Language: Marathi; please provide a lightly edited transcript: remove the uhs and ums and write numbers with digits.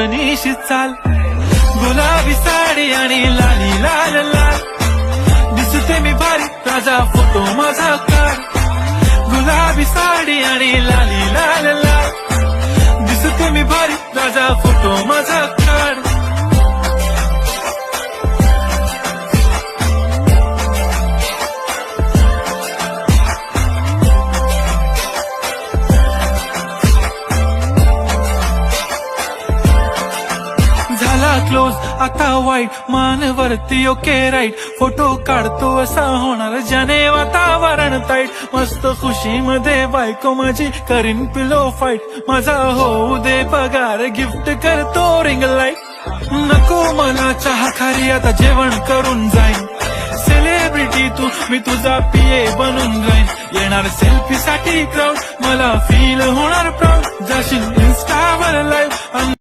निशी चाल, गुलाबी साडी आणि लाली लाल लाल, दिसते मी भारी राजा फोटो माझा काढ. गुलाबी साडी आणि लाली लाल लाल, दिसते मी भारी राजा फोटो माझा काढ. झाला क्लोज आता वाईट, मानवरती ओके राईट, फोटो काढतो असा होणार ज्याने वातावरण ताईट. मस्त खुशी मध्ये बायको माझी करीन पिलो फाईट, माझा होऊ दे पगार गिफ्ट करतो रिंग लाईट. नको मला चहा खारी आता जेवण करून जाईन, सेलिब्रिटी तू मी तुझा पीए बनून जाईन. येणार सेल्फी साठी क्राऊड, मला फील होणार प्राऊड, जाशील इन्स्टावर लाईव्ह.